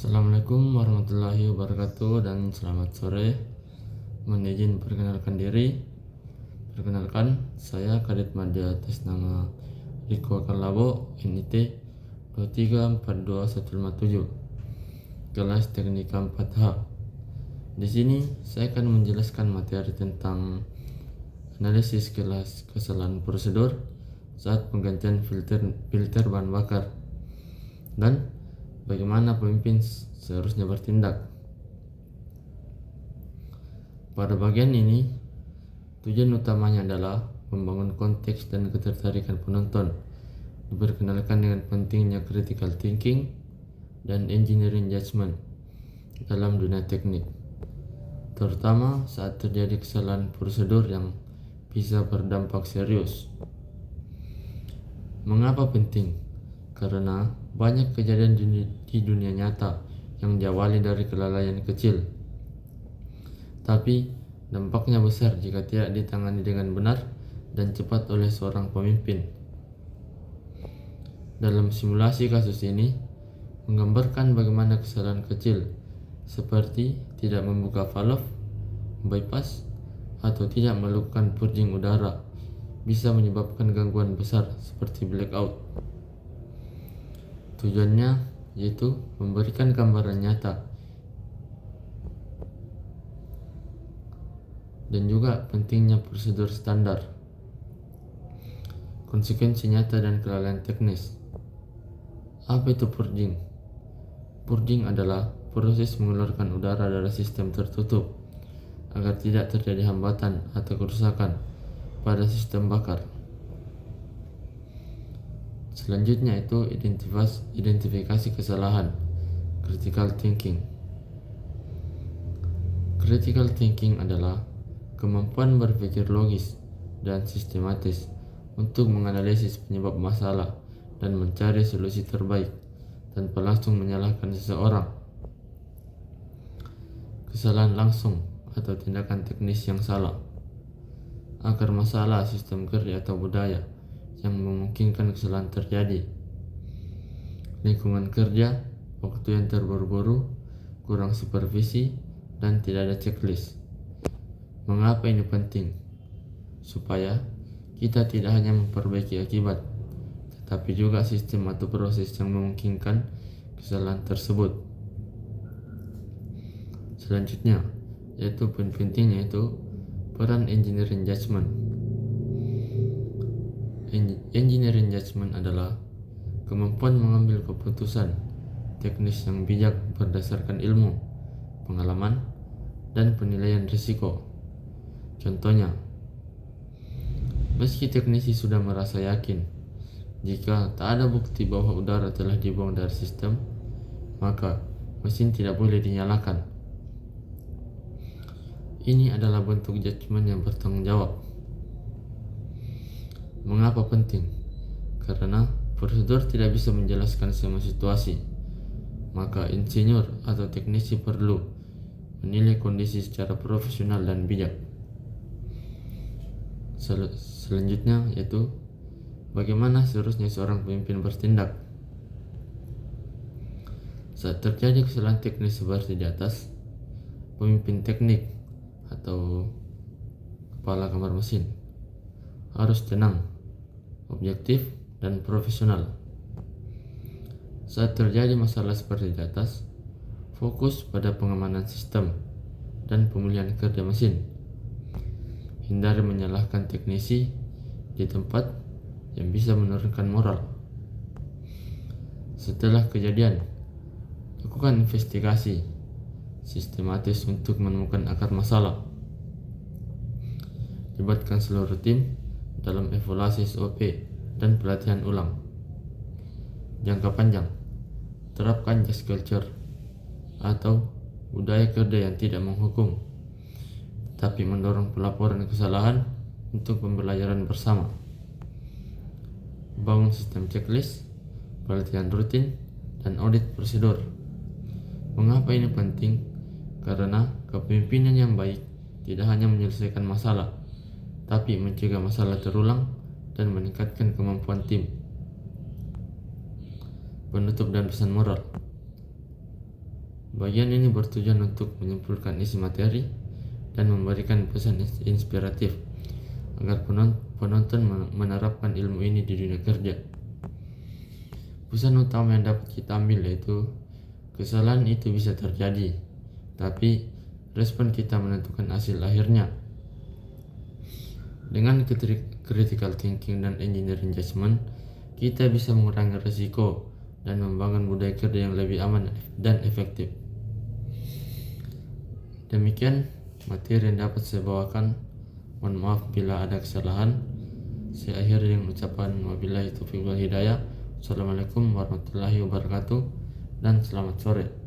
Assalamualaikum warahmatullahi wabarakatuh dan selamat sore. Mohon izin perkenalkan diri. Perkenalkan, saya Kadit Madya atas nama Riko Karlabo, NIT 2342157, kelas Teknika 4H. Di sini saya akan menjelaskan materi tentang analisis kelas kesalahan prosedur saat penggantian filter bahan bakar dan bagaimana pemimpin seharusnya bertindak. Pada bagian ini, tujuan utamanya adalah membangun konteks dan ketertarikan penonton, diperkenalkan dengan pentingnya critical thinking dan engineering judgment dalam dunia teknik, terutama saat terjadi kesalahan prosedur yang bisa berdampak serius. Mengapa penting? Karena banyak kejadian di dunia nyata yang diawali dari kelalaian kecil, tapi dampaknya besar jika tidak ditangani dengan benar dan cepat oleh seorang pemimpin. Dalam simulasi kasus ini menggambarkan bagaimana kesalahan kecil seperti tidak membuka valve bypass atau tidak melakukan purging udara bisa menyebabkan gangguan besar seperti blackout. Tujuannya yaitu memberikan gambaran nyata dan juga pentingnya prosedur standar, konsekuensi nyata dan kelalaian teknis. Apa itu purging? Purging adalah proses mengeluarkan udara dari sistem tertutup agar tidak terjadi hambatan atau kerusakan pada sistem bakar. Selanjutnya itu identifikasi kesalahan, critical thinking. Critical thinking adalah kemampuan berpikir logis dan sistematis untuk menganalisis penyebab masalah dan mencari solusi terbaik tanpa langsung menyalahkan seseorang. Kesalahan langsung atau tindakan teknis yang salah, akar masalah sistem kerja atau budaya yang memungkinkan kesalahan terjadi, lingkungan kerja, waktu yang terburu-buru, kurang supervisi, dan tidak ada checklist. Mengapa ini penting? Supaya kita tidak hanya memperbaiki akibat, tetapi juga sistem atau proses yang memungkinkan kesalahan tersebut. Selanjutnya, yaitu pentingnya yaitu peran engineering judgment. Engineering judgment adalah kemampuan mengambil keputusan teknis yang bijak berdasarkan ilmu, pengalaman, dan penilaian risiko. Contohnya, meski teknisi sudah merasa yakin jika tak ada bukti bahwa udara telah dibuang dari sistem, maka mesin tidak boleh dinyalakan. Ini adalah bentuk judgement yang bertanggung jawab. Mengapa penting? Karena prosedur tidak bisa menjelaskan semua situasi, maka insinyur atau teknisi perlu menilai kondisi secara profesional dan bijak. Selanjutnya yaitu bagaimana seharusnya seorang pemimpin bertindak. Saat terjadi kesalahan teknis seperti di atas, pemimpin teknik atau kepala kamar mesin harus tenang, objektif, dan profesional. Saat terjadi masalah seperti di atas, fokus pada pengamanan sistem dan pemulihan kerja mesin. Hindari menyalahkan teknisi di tempat yang bisa menurunkan moral. Setelah kejadian, lakukan investigasi sistematis untuk menemukan akar masalah. Libatkan seluruh tim dalam evaluasi SOP dan pelatihan ulang. Jangka panjang, terapkan just culture atau budaya kerja yang tidak menghukum, tapi mendorong pelaporan kesalahan untuk pembelajaran bersama. Bangun sistem checklist, pelatihan rutin, dan audit prosedur. Mengapa ini penting? Karena kepemimpinan yang baik tidak hanya menyelesaikan masalah, tapi mencegah masalah terulang dan meningkatkan kemampuan tim. Penutup dan pesan moral. Bagian ini bertujuan untuk menyimpulkan isi materi dan memberikan pesan inspiratif agar penonton menerapkan ilmu ini di dunia kerja. Pesan utama yang dapat kita ambil yaitu kesalahan itu bisa terjadi, tapi respon kita menentukan hasil akhirnya. Dengan critical thinking dan engineering judgment, kita bisa mengurangi risiko dan membangun budaya kerja yang lebih aman dan efektif. Demikian materi yang dapat saya bawakan. Mohon maaf bila ada kesalahan. Saya akhiri dengan ucapan wabillahi taufiq wal hidayah. Assalamualaikum warahmatullahi wabarakatuh dan selamat sore.